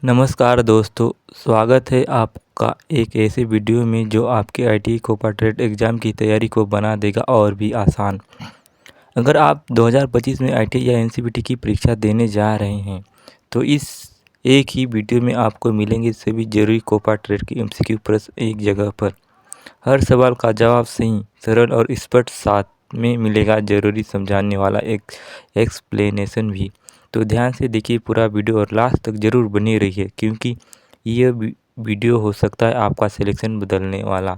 नमस्कार दोस्तों, स्वागत है आपका एक ऐसे वीडियो में जो आपके आईटीआई कोऑपरेटिव एग्ज़ाम की तैयारी को बना देगा और भी आसान। अगर आप 2025 में आईटीआई या एनसीवीटी की परीक्षा देने जा रहे हैं तो इस एक ही वीडियो में आपको मिलेंगे सभी जरूरी कोऑपरेटिव के एमसीक्यू प्रश्न एक जगह पर। हर सवाल का जवाब सही, सरल और स्पष्ट, साथ में मिलेगा ज़रूरी समझाने वाला एक एक्सप्लेनेशन भी। तो ध्यान से देखिए पूरा वीडियो और लास्ट तक ज़रूर बने रहिए, क्योंकि यह वीडियो हो सकता है आपका सिलेक्शन बदलने वाला।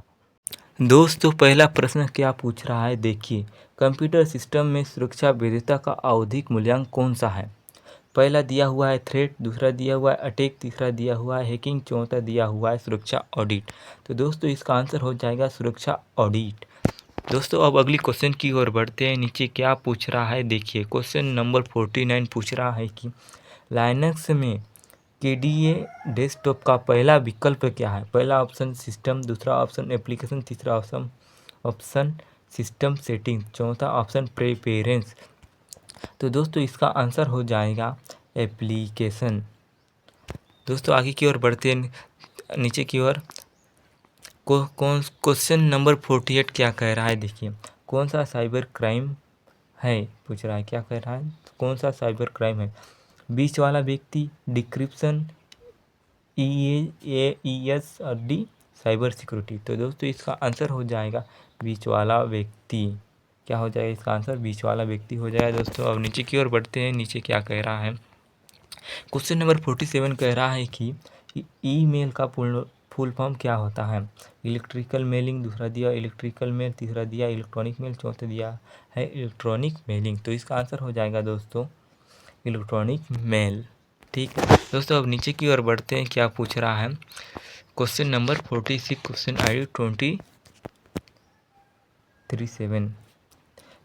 दोस्तों, पहला प्रश्न क्या पूछ रहा है देखिए। कंप्यूटर सिस्टम में सुरक्षा वैधता का आवधिक मूल्यांकन कौन सा है? पहला दिया हुआ है थ्रेट, दूसरा दिया हुआ है अटैक, तीसरा दिया हुआ है हैकिंग, चौथा दिया हुआ है सुरक्षा ऑडिट। तो दोस्तों इसका आंसर हो जाएगा सुरक्षा ऑडिट। दोस्तों अब अगली क्वेश्चन की ओर बढ़ते हैं। नीचे क्या पूछ रहा है देखिए। क्वेश्चन नंबर 49 पूछ रहा है कि लाइनक्स में केडीए डेस्कटॉप का पहला विकल्प क्या है? पहला ऑप्शन सिस्टम, दूसरा ऑप्शन एप्लीकेशन, तीसरा ऑप्शन सिस्टम सेटिंग, चौथा ऑप्शन प्रेफरेंस। तो दोस्तों इसका आंसर हो जाएगा एप्लीकेशन। दोस्तों आगे की ओर बढ़ते हैं नीचे की ओर। क्वेश्चन नंबर 48 क्या कह रहा है देखिए। कौन सा साइबर क्राइम है पूछ रहा है। क्या कह रहा है? कौन सा साइबर क्राइम है? बीच वाला व्यक्ति, डिक्रिप्शन, EAS और डी साइबर सिक्योरिटी। तो दोस्तों इसका आंसर हो जाएगा बीच वाला व्यक्ति। क्या हो जाएगा इसका आंसर? बीच वाला व्यक्ति हो जाएगा। दोस्तों अब नीचे की ओर बढ़ते हैं। नीचे क्या कह रहा है। क्वेश्चन नंबर 47 कह रहा है कि ईमेल का फुल फॉर्म क्या होता है? इलेक्ट्रिकल मेलिंग, दूसरा दिया इलेक्ट्रिकल मेल, तीसरा दिया इलेक्ट्रॉनिक मेल, चौथा दिया है इलेक्ट्रॉनिक मेलिंग। तो इसका आंसर हो जाएगा दोस्तों इलेक्ट्रॉनिक मेल। ठीक है दोस्तों, अब नीचे की ओर बढ़ते हैं। क्या पूछ रहा है? Question number 46, question ID 2037।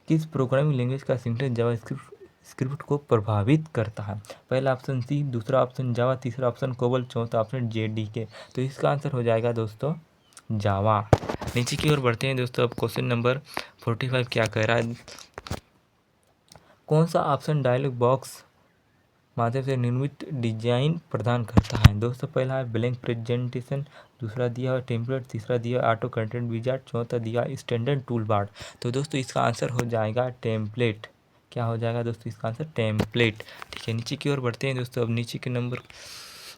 किस प्रोग्रामिंग लैंग्वेज का सिंटैक्स जावास्क्रिप्ट को प्रभावित करता है? पहला ऑप्शन सी, दूसरा ऑप्शन जावा, तीसरा ऑप्शन कोबल, चौथा ऑप्शन JDK। तो इसका आंसर हो जाएगा दोस्तों जावा। नीचे की ओर बढ़ते हैं दोस्तों। अब क्वेश्चन नंबर 45 क्या कह रहा है। कौन सा ऑप्शन डायलॉग बॉक्स माध्यम से निर्मित डिजाइन प्रदान करता है? दोस्तों पहला है ब्लैंक प्रेजेंटेशन, दूसरा दिया है टेम्पलेट, तीसरा दिया ऑटो कंटेंट विजार्ड, चौथा दिया स्टैंडर्ड टूल बार। तो दोस्तों इसका आंसर हो जाएगा टेम्पलेट। क्या हो जाएगा दोस्तों इसका आंसर? टेम्पलेट। ठीक है, नीचे की ओर बढ़ते हैं दोस्तों। अब नीचे के नंबर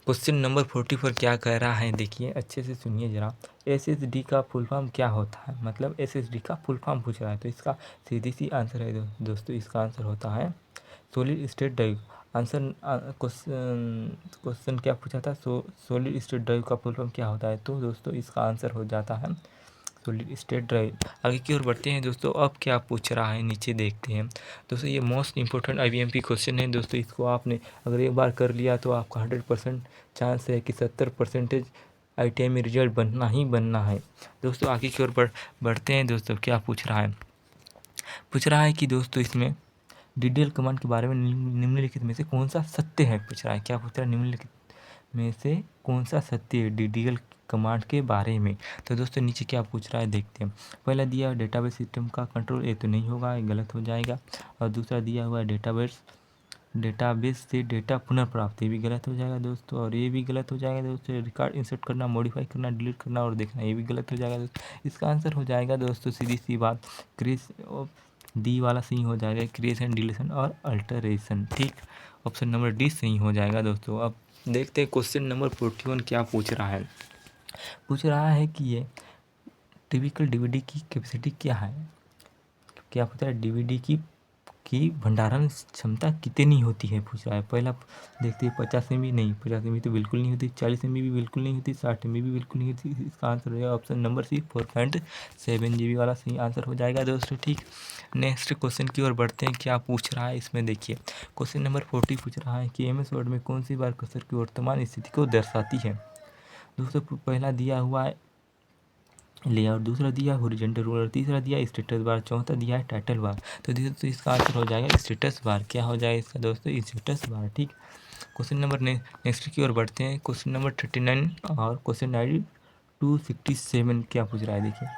क्वेश्चन नंबर 44 क्या कह रहा है देखिए, अच्छे से सुनिए जरा। SSD का फुल फॉर्म क्या होता है? मतलब SSD का फुल फॉर्म पूछ रहा है, तो इसका सीधी सी आंसर है दोस्तों, इसका आंसर होता है solid state drive. Answer question क्या पूछा था? सॉलिड स्टेट ड्राइव का फुल फॉर्म क्या होता है? तो दोस्तों इसका आंसर हो जाता है सॉलिड स्टेट ड्राइव। आगे की ओर बढ़ते हैं दोस्तों। अब क्या पूछ रहा है नीचे देखते हैं दोस्तों। ये मोस्ट इंपॉर्टेंट IBMP क्वेश्चन है दोस्तों। इसको आपने अगर एक बार कर लिया तो आपका 100% चांस है कि 70% ITI में रिजल्ट बनना ही बनना है। दोस्तों आगे की ओर बढ़ते हैं दोस्तों। क्या पूछ रहा है? पूछ रहा है कि दोस्तों इसमें DDL कमांड के बारे में निम्नलिखित में से कौन सा सत्य है पूछ रहा है। क्या पूछ रहा है? निम्नलिखित में से कौन सा सत्य है DDL कमांड के बारे में? तो दोस्तों नीचे क्या पूछ रहा है देखते हैं। पहला दिया डेटाबेस सिस्टम का कंट्रोल, ये तो नहीं होगा, ये गलत हो जाएगा। और दूसरा दिया हुआ है डेटाबेस से डेटा पुनर्प्राप्ति, ये भी गलत हो जाएगा दोस्तों। और ये भी गलत हो जाएगा दोस्तों। रिकॉर्ड इंसर्ट करना, मॉडिफाई करना, डिलीट करना और देखना, ये भी गलत हो जाएगा दोस्तों। इसका आंसर हो जाएगा दोस्तों सीधी सी बात क्रिस डी वाला सही हो जाएगा, क्रिएशन, डिलीशन और अल्टरेशन। ठीक, ऑप्शन नंबर डी सही हो जाएगा दोस्तों। अब देखते हैं क्वेश्चन नंबर 41 क्या पूछ रहा है। पूछ रहा है कि ये टिपिकल DVD की कैपेसिटी क्या है? क्या पूछ रहा है? DVD की भंडारण क्षमता कितनी होती है पूछ रहा है। पहला देखते हैं 50 MB, नहीं 50 MB तो बिल्कुल नहीं होती, 40 MB भी बिल्कुल नहीं होती, 60 MB भी बिल्कुल नहीं होती। इसका आंसर हो जाएगा ऑप्शन नंबर सी 4.7 GB वाला सही आंसर हो जाएगा दोस्तों। ठीक, नेक्स्ट क्वेश्चन की ओर बढ़ते हैं। क्या पूछ रहा है इसमें देखिए। क्वेश्चन नंबर 40 पूछ रहा है कि MS वर्ड में कौन सी बार कर्सर की वर्तमान स्थिति को दर्शाती है? दोस्तों पहला दिया हुआ है लेआउट, दूसरा दिया हॉरिजॉन्टल रोलर, तीसरा दिया स्टेटस बार, चौथा दिया है टाइटल बार। तो दोस्तों इसका आंसर हो जाएगा स्टेटस बार। क्या हो जाएगा इसका दोस्तों? Status bar. ठीक, क्वेश्चन नंबर नेक्स्ट की ओर बढ़ते हैं। क्वेश्चन नंबर 39 और क्वेश्चन ID 267 क्या पूछ रहा है देखिए।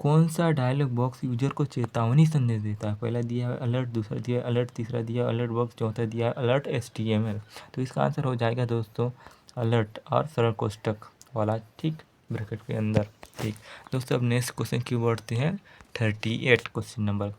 कौन सा डायलॉग बॉक्स यूजर को चेतावनी संदेश देता है? पहला दिया है अलर्ट, दूसरा दिया है अलर्ट, तीसरा दिया है अलर्ट बॉक्स, चौथा दिया है अलर्ट HTML। तो इसका आंसर हो जाएगा दोस्तों अलर्ट और सरल कोष्टक वाला, ठीक, ब्रैकेट के अंदर। ठीक दोस्तों, अब नेक्स्ट क्वेश्चन की बढ़ते हैं 38 क्वेश्चन नंबर।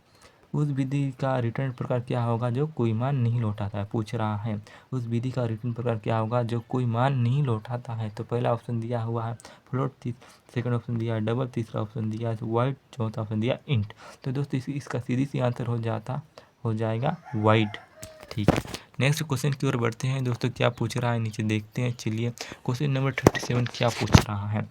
उस विधि का रिटर्न प्रकार क्या होगा जो कोई मान नहीं लौटाता है? पूछ रहा है उस विधि का रिटर्न प्रकार क्या होगा जो कोई मान नहीं लौटाता है? तो पहला ऑप्शन दिया हुआ है फ्लोट, सेकंड ऑप्शन दिया है डबल, तीसरा ऑप्शन दिया है वाइड, चौथा ऑप्शन दिया इंट। तो दोस्तों इसका सीधी सी आंसर हो जाएगा वाइड। ठीक, नेक्स्ट क्वेश्चन की ओर बढ़ते हैं दोस्तों। क्या पूछ रहा है नीचे देखते हैं। चलिए क्वेश्चन नंबर 37 क्या पूछ रहा है?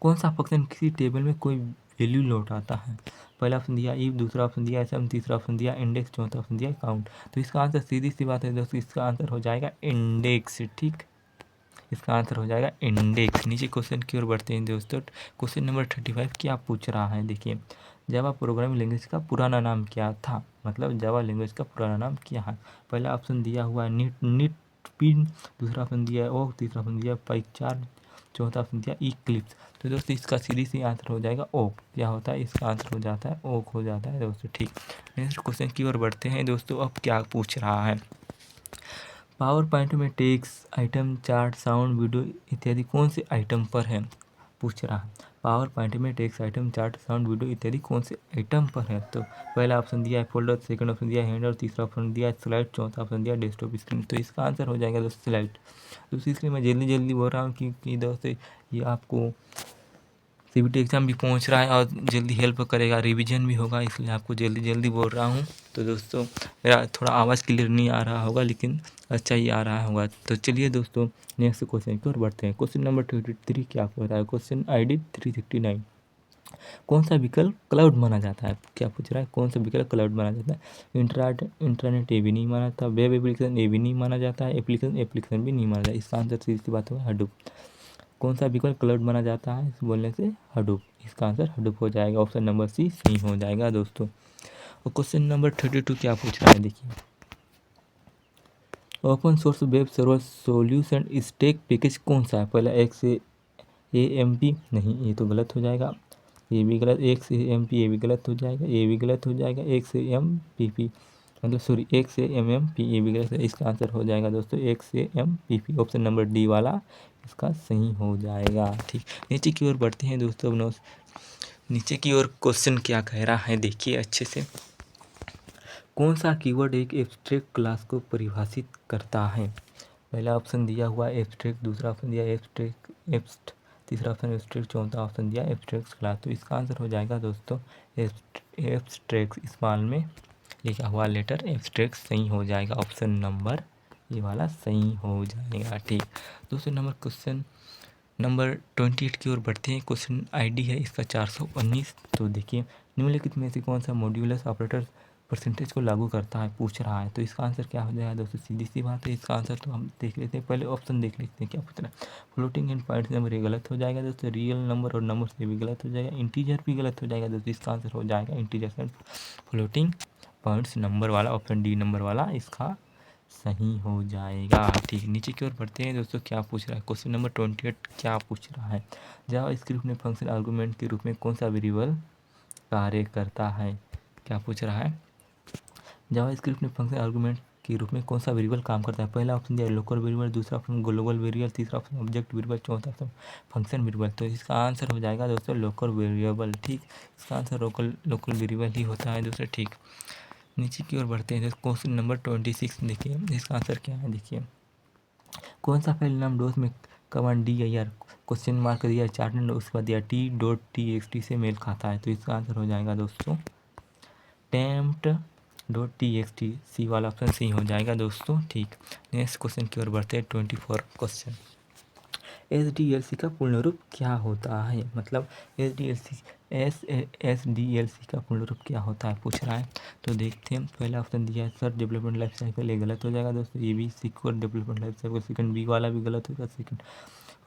कौन सा फंक्शन किसी टेबल में कोई वैल्यू लौटाता है? पहला ऑप्शन दिया इफ, दूसरा ऑप्शन दिया सम, तीसरा ऑप्शन दिया इंडेक्स, चौथा ऑप्शन दिया काउंट। तो इसका आंसर सीधी सी बात है दोस्तों, इसका आंसर हो जाएगा इंडेक्स। ठीक, इसका आंसर हो जाएगा इंडेक्स। नीचे क्वेश्चन की ओर बढ़ते हैं दोस्तों। क्वेश्चन नंबर 35 क्या पूछ रहा है? देखिए, जावा प्रोग्रामिंग लैंग्वेज का पुराना नाम क्या था? मतलब जावा लैंग्वेज का पुराना नाम क्या है? पहला ऑप्शन दिया हुआ है निट पिन, दूसरा ऑप्शन दिया है ओक, तीसरा ऑप्शन दिया है पाइचार्म, चौथा ऑप्शन दिया इक्लिप्स। तो दोस्तों इसका सीधी सी आंसर हो जाएगा ओक। क्या होता है? इसका आंसर हो जाता है ओक हो जाता है दोस्तों। ठीक, नेक्स्ट क्वेश्चन की ओर बढ़ते हैं दोस्तों। अब क्या पूछ रहा है? पावर पॉइंट में text item, chart, sound, video इत्यादि कौन से आइटम पर है? पूछ रहा है पावर पॉइंट में text item, chart, sound, video इत्यादि कौन से आइटम पर है? तो पहला ऑप्शन दिया है फोल्डर, सेकंड ऑप्शन दिया है हैंडल, तीसरा ऑप्शन दिया है स्लाइड, चौथा ऑप्शन दिया है डेस्कटॉप स्क्रीन। तो इसका आंसर हो जाएगा दोस्तों स्लाइड। तो इसलिए मैं जल्दी जल्दी बोल रहा हूँ कि दोस्तों ये आपको CBT एग्ज़ाम भी पहुंच रहा है और जल्दी हेल्प करेगा, रिवीजन भी होगा, इसलिए आपको जल्दी जल्दी बोल रहा हूं। तो दोस्तों मेरा थोड़ा आवाज़ क्लियर नहीं आ रहा होगा, लेकिन अच्छा ही आ रहा होगा। तो चलिए दोस्तों नेक्स्ट क्वेश्चन की ओर बढ़ते हैं। क्वेश्चन नंबर 23 क्या होता है? Question ID 369। कौन सा विकल्प क्लाउड माना जाता है? क्या पूछ रहा है? कौन सा विकल्प क्लाउड माना जाता है? इंटरनेट ये भी नहीं माना जाता, वेब एप्लीकेशन ये भी नहीं माना जाता है, एप्लीकेशन भी नहीं माना जाता। इसका आंसर सीधी सी बात होगा हडूप। कौन सा विकल्प क्लाउड माना जाता है बोलने से? हडूप। इसका आंसर हडूप हो जाएगा। ऑप्शन नंबर सी सही हो जाएगा दोस्तों। और क्वेश्चन नंबर 32 क्या पूछ रहा है? देखिए, open source web server solution stack package कौन सा है? पहला XAMPP, नहीं ये तो गलत हो जाएगा, ये भी गलत, XAMPP ये भी गलत हो जाएगा, ये भी गलत हो जाएगा, XAMPP मतलब सॉरी XAMMP ये भी गलत है। इसका आंसर हो जाएगा दोस्तों XAMPP। ऑप्शन नंबर डी वाला इसका सही हो जाएगा। ठीक, नीचे की ओर बढ़ते हैं दोस्तों। नीचे की ओर क्वेश्चन क्या कह रहा है देखिए अच्छे से। कौन सा कीवर्ड एक एब्स्ट्रैक्ट क्लास को परिभाषित करता है? पहला ऑप्शन दिया हुआ एब्स्ट्रैक्ट, दूसरा ऑप्शन दिया एब्स्ट, तीसरा ऑप्शन एब्स्ट्रैक्ट, चौथा ऑप्शन दिया एब्स्ट्रैक्ट क्लास। तो इसका आंसर हो जाएगा दोस्तों एब्स्ट्रैक्ट, स्मॉल में लिखा हुआ लेटर एब्स्ट्रैक्ट सही हो जाएगा। ऑप्शन नंबर ये वाला सही हो जाएगा। ठीक, दूसरे नंबर क्वेश्चन नंबर 28 की ओर बढ़ते हैं। क्वेश्चन ID है इसका 419। तो देखिए, निम्नलिखित में से कौन सा मॉड्यूलस ऑपरेटर परसेंटेज को लागू करता है? पूछ रहा है। तो इसका आंसर क्या हो जाएगा दोस्तों? सीधी सी बात है, इसका आंसर तो हम देख लेते हैं। पहले ऑप्शन देख लेते हैं क्या पूछ रहा है। फ्लोटिंग एंड पॉइंट्स नंबर ये गलत हो जाएगा दोस्तों, रियल नंबर और नंबर से भी गलत हो जाएगा, इंटीजर भी गलत हो जाएगा दोस्तों। इसका आंसर हो जाएगा integer and floating points number वाला, ऑप्शन डी नंबर वाला इसका सही हो जाएगा। ठीक, नीचे की ओर बढ़ते हैं दोस्तों। क्या पूछ रहा है? क्वेश्चन नंबर 28 क्या पूछ रहा है? जावा स्क्रिप्ट में फंक्शन आर्गूमेंट के रूप में कौन सा वेरिएबल कार्य करता है? क्या पूछ रहा है? जावा स्क्रिप्ट में फंक्शन आर्गूमेंट के रूप में कौन सा वेरिएबल काम करता है? पहला ऑप्शन दिया लोकल वेरिएबल, दूसरा ऑप्शन ग्लोबल वेरिएबल, तीसरा ऑप्शन ऑब्जेक्ट वेरिएबल, चौथा ऑप्शन फंक्शन वेरिएबल। तो इसका आंसर हो जाएगा दोस्तों लोकल वेरिएबल। ठीक, इसका आंसर लोकल वेरिएबल ही होता है दोस्तों। ठीक, नीचे की ओर बढ़ते हैं। क्वेश्चन नंबर 26 देखिए, इसका आंसर क्या है? देखिए, कौन सा फाइल नाम डोस में कमांड DIR क्वेश्चन मार्क दिया, चार्ट उसके बाद दिया t.txt से मेल खाता है? तो इसका आंसर हो जाएगा दोस्तों tempt.txt, सी वाला ऑप्शन सही हो जाएगा दोस्तों। ठीक, नेक्स्ट क्वेश्चन की ओर बढ़ते हैं। 24 क्वेश्चन, SDLC का पूर्ण रूप क्या होता है? मतलब SDLC का पूर्ण रूप क्या होता है पूछ रहा है। तो देखते हैं, पहला ऑप्शन दिया है सर्च डेवलपमेंट लाइफ साइकिल, ये गलत हो जाएगा दोस्तों। ये भी secure development life cycle, second B वाला भी गलत होगा, सेकंड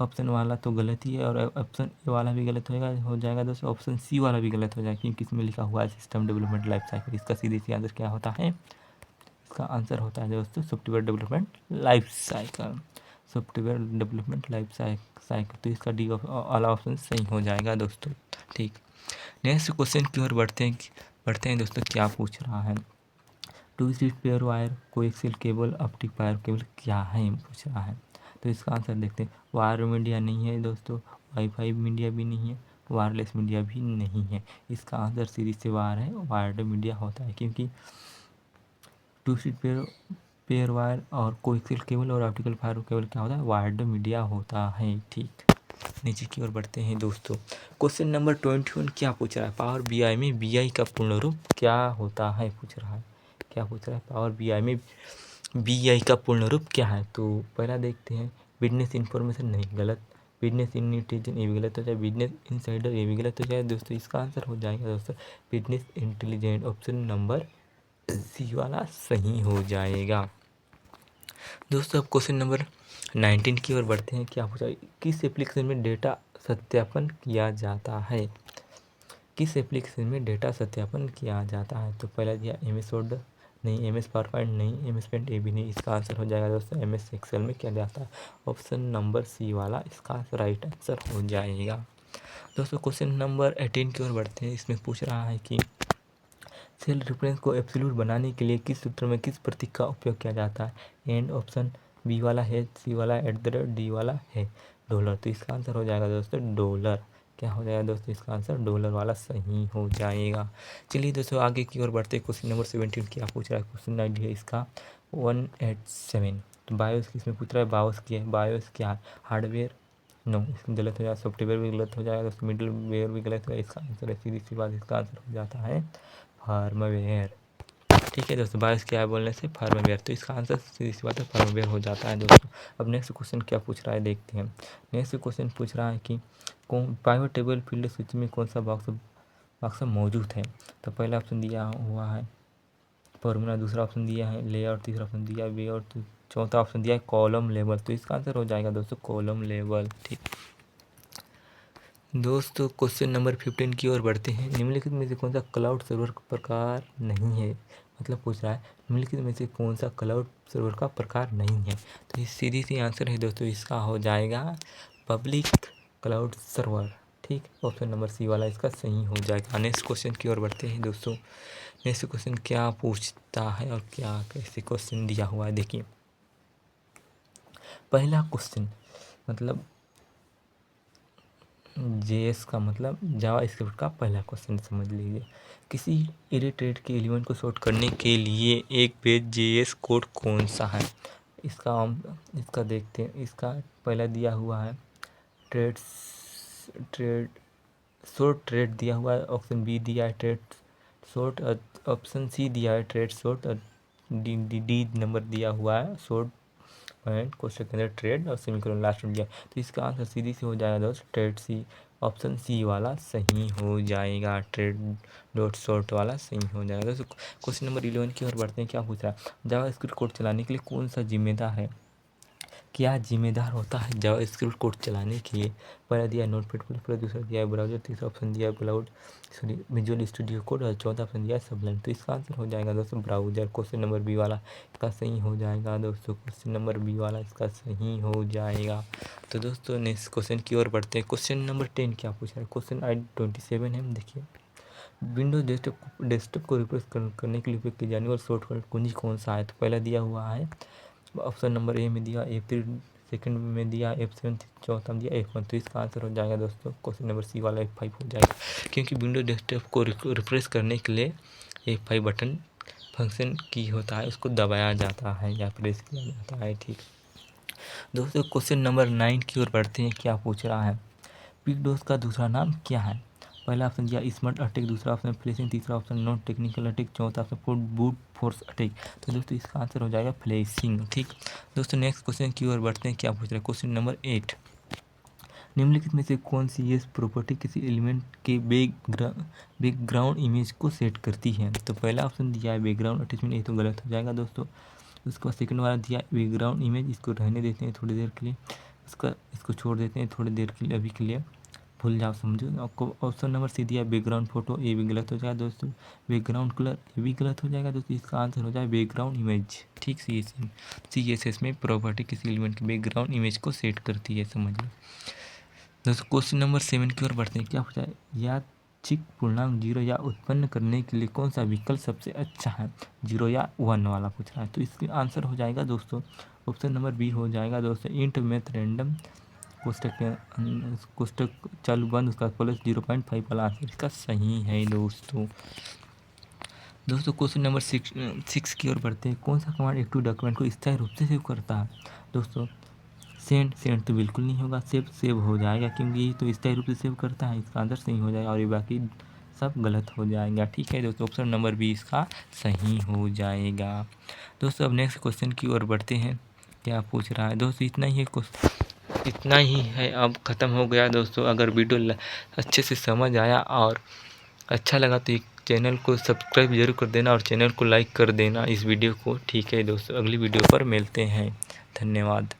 ऑप्शन वाला तो गलत ही है, और ऑप्शन ए वाला भी गलत हो जाएगा दोस्तों। ऑप्शन सी वाला भी गलत हो जाएगा, क्योंकि इसमें लिखा हुआ है सिस्टम डेवलपमेंट लाइफ साइकिल। इसका सीधे सी आंसर क्या होता है? इसका आंसर होता है दोस्तों software development life cycle, software development life cycle. तो इसका डी वाला ऑप्शन सही हो जाएगा दोस्तों। ठीक, नेक्स्ट क्वेश्चन की ओर बढ़ते हैं दोस्तों। क्या पूछ रहा है, twisted pair wire coaxial cable optic wire cable क्या है पूछ रहा है। तो इसका आंसर देखते हैं। वायर मीडिया नहीं है दोस्तों, वाईफाई मीडिया भी नहीं है, वायरलेस मीडिया भी नहीं है। इसका आंसर सीरीज से वायर है, वायर्ड मीडिया होता है, क्योंकि टू स्ट्रीट पेयर वायर और कोएक्सियल केबल और ऑप्टिकल फाइबर केबल क्या होता है, वायर्ड मीडिया होता है। ठीक, नीचे की ओर बढ़ते हैं दोस्तों। क्वेश्चन नंबर 21 क्या पूछ रहा है, पावर बीआई में बीआई का पूर्ण रूप क्या होता है पूछ रहा है। क्या पूछ रहा है, पावर बीआई में बीआई का पूर्ण रूप क्या है। तो पहला देखते हैं, बिजनेस इंफॉर्मेशन नहीं, गलत। बिजनेस इंटेलिजेंस ये भी गलत हो जाए, बिजनेस इनसाइडर ये भी गलत हो जाए दोस्तों। इसका आंसर हो जाएगा दोस्तों business intelligent, option number C वाला सही हो जाएगा दोस्तों। अब क्वेश्चन नंबर 19 की ओर बढ़ते हैं। क्या पूछा, किस एप्लीकेशन में डेटा सत्यापन किया जाता है, किस एप्लीकेशन में डेटा सत्यापन किया जाता है। तो पहला दिया MS वर्ड नहीं, MS पावरपॉइंट नहीं, MS पेंट ये भी नहीं। इसका आंसर हो जाएगा दोस्तों MS एक्सेल में किया जाता है, ऑप्शन नंबर सी वाला इसका राइट आंसर हो जाएगा दोस्तों। क्वेश्चन नंबर 18 की ओर बढ़ते हैं। इसमें पूछ रहा है कि सेल रेफरेंस को एब्सोल्यूट बनाने के लिए किस सूत्र में किस प्रतीक का उपयोग किया जाता है। एंड, ऑप्शन बी वाला है, सी वाला @ डी वाला है डॉलर। तो इसका आंसर हो जाएगा दोस्तों डॉलर। क्या हो जाएगा दोस्तों, इसका आंसर डॉलर वाला सही हो जाएगा। चलिए दोस्तों आगे की ओर बढ़ते हैं। क्वेश्चन नंबर 17 क्या पूछ रहा है, क्वेश्चन ID है इसका 187। तो बायोस किसमें पूछ रहा है, बायोस की है। बायोस क्या है, हार्डवेयर नो, इसमें गलत हो जाएगा। सॉफ्टवेयर भी गलत हो जाएगा दोस्तों, मिडिल वेयर भी गलत हो जाएगा। इसका आंसर है सीधी सी बात, इसका आंसर हो जाता है फार्मवेयर। ठीक है दोस्तों, बायोस क्या है बोलने से फार्मवेयर, तो इसका आंसर सीधी सी बात है फार्मवेयर हो जाता है दोस्तों। अब नेक्स्ट क्वेश्चन क्या पूछ रहा है देखते हैं। नेक्स्ट क्वेश्चन पूछ रहा है कि कौन पाइवट टेबल फील्ड सूची में कौन सा बॉक्स मौजूद है। तो पहला ऑप्शन दिया हुआ है फॉर्मूला, दूसरा ऑप्शन दिया है लेआउट, तीसरा ऑप्शन दिया है वेआउट, चौथा ऑप्शन दिया है कॉलम लेवल। तो इसका आंसर हो जाएगा दोस्तों कॉलम लेवल। ठीक दोस्तों, क्वेश्चन नंबर 15 की ओर बढ़ते हैं। निम्नलिखित में से कौन सा क्लाउड सर्वर का प्रकार नहीं है, मतलब पूछ रहा है निम्नलिखित में से कौन सा क्लाउड सर्वर का प्रकार नहीं है। तो ये सीधी सी आंसर है दोस्तों, इसका हो जाएगा पब्लिक क्लाउड सर्वर। ठीक, ऑप्शन नंबर सी वाला इसका सही हो जाएगा। नेक्स्ट क्वेश्चन की ओर बढ़ते हैं दोस्तों। नेक्स्ट क्वेश्चन क्या पूछता है और क्या कैसे क्वेश्चन दिया हुआ है देखिए। पहला क्वेश्चन मतलब JS का मतलब जावा स्क्रिप्ट का पहला क्वेश्चन समझ लीजिए। किसी इरेट्रेड के एलिमेंट को सॉर्ट करने के लिए एक पेज JS कोड कौन सा है। इसका देखते हैं। इसका पहला दिया हुआ है ट्रेड शॉर्ट ट्रेड दिया हुआ है, ऑप्शन बी दिया है ट्रेड शॉर्ट, ऑप्शन सी दिया है ट्रेड शॉर्ट, डी नंबर दिया हुआ है शॉर्ट पॉइंट क्वेश्चन के अंदर ट्रेड और सेमीकोलन लास्ट में दिया। तो इसका आंसर सीधी से हो जाएगा दोस्त ट्रेड सी, ऑप्शन सी वाला सही हो जाएगा। ट्रेड डॉट शॉर्ट वाला सही हो जाएगा दोस्तों। क्वेश्चन नंबर 11 की ओर बढ़ते हैं। क्या पूछ रहा है, जावा स्क्रिप्ट कोड चलाने के लिए कौन सा जिम्मेदार है, क्या जिम्मेदार होता है जावा स्क्रिप्ट कोड चलाने के लिए। पहला दिया है नोटपैड प्लस, दूसरा दिया है ब्राउजर, तीसरा ऑप्शन दिया है क्लाउड विजुअल स्टूडियो कोड और चौथा ऑप्शन दिया है सबलाइन। तो इसका आंसर हो जाएगा दोस्तों ब्राउजर। क्वेश्चन नंबर बी वाला इसका सही हो जाएगा दोस्तों, क्वेश्चन नंबर बी वाला इसका सही हो जाएगा। तो दोस्तों नेक्स्ट क्वेश्चन की ओर बढ़ते हैं। क्वेश्चन नंबर 10 क्या पूछा है, क्वेश्चन ID 27 है। देखिए, विंडोज डेस्कटॉप को रिप्लेस करने के लिए उपयोग की जाने वाली सॉफ्टवेयर कुंजी कौन सा है। तो पहला दिया हुआ है ऑप्शन नंबर ए में दिया F3, सेकंड में दिया F7, चौथा में दिया F1। तो इसका आंसर हो जाएगा दोस्तों क्वेश्चन नंबर सी वाला F5 हो जाएगा, क्योंकि विंडोज डेस्कटॉप को रिफ्रेश करने के लिए F5 बटन फंक्शन की होता है, उसको दबाया जाता है या प्रेस किया जाता है। ठीक दोस्तों, क्वेश्चन नंबर 9 की ओर बढ़ते हैं। क्या पूछ रहा है, पिकडोस का दूसरा नाम क्या है। पहला ऑप्शन दिया स्मार्ट अटैक, दूसरा ऑप्शन फ्लैशिंग, तीसरा ऑप्शन नॉन टेक्निकल अटैक, चौथा ऑप्शन बूट फोर्स अटैक। तो दोस्तों इसका आंसर हो जाएगा फ्लैशिंग। ठीक दोस्तों, नेक्स्ट क्वेश्चन की ओर बढ़ते हैं। क्या पूछ रहे हैं, क्वेश्चन नंबर 8, निम्नलिखित में से कौन सी ये प्रॉपर्टी किसी एलिमेंट के बैकग्राउंड इमेज को सेट करती है। तो पहला ऑप्शन दिया है बैकग्राउंड अटैचमेंट, ये तो गलत हो जाएगा दोस्तों। उसके बाद सेकंड वाला दिया बैकग्राउंड इमेज, इसको रहने देते हैं थोड़ी देर के लिए, इसको छोड़ देते हैं थोड़ी देर के लिए, अभी के लिए भूल जाओ समझो। आपको ऑप्शन नंबर सी दिया बैकग्राउंड फोटो, ये भी गलत हो जाएगा दोस्तों। बैकग्राउंड कलर, ये भी गलत हो जाएगा दोस्तों। इसका आंसर हो जाए बैकग्राउंड इमेज। ठीक, CSS में प्रॉपर्टी किसी एलिमेंट की बैकग्राउंड इमेज को सेट करती है, समझ लो दोस्तों। क्वेश्चन नंबर 7 की ओर बढ़ते हैं। क्या पूछा है, यादृच्छिक पूर्णांक 0 या उत्पन्न करने के लिए कौन सा विकल्प सबसे अच्छा है, 0 या 1 वाला पूछ रहा है। तो इसका आंसर हो जाएगा दोस्तों ऑप्शन नंबर बी हो जाएगा दोस्तों, इंट मैथ रैंडम कोष्टक चालू बंद उसका प्लस 0.5 वाला आंसर इसका सही है दोस्तों। क्वेश्चन नंबर 6 की ओर बढ़ते हैं। कौन सा कमांड एक टू डॉक्यूमेंट को स्थायी रूप से सेव करता है। दोस्तों सेंड तो बिल्कुल नहीं होगा, सेव हो जाएगा क्योंकि ये तो स्थायी रूप से सेव करता है, इसका आंसर सही हो जाएगा और ये बाकी सब गलत हो जाएगा। ठीक है दोस्तों, ऑप्शन नंबर बी इसका सही हो जाएगा। दोस्तों अब नेक्स्ट क्वेश्चन की ओर बढ़ते हैं। क्या पूछ रहा है दोस्तों, इतना ही है, अब ख़त्म हो गया दोस्तों। अगर वीडियो अच्छे से समझ आया और अच्छा लगा तो चैनल को सब्सक्राइब जरूर कर देना और चैनल को लाइक कर देना इस वीडियो को। ठीक है दोस्तों, अगली वीडियो पर मिलते हैं। धन्यवाद।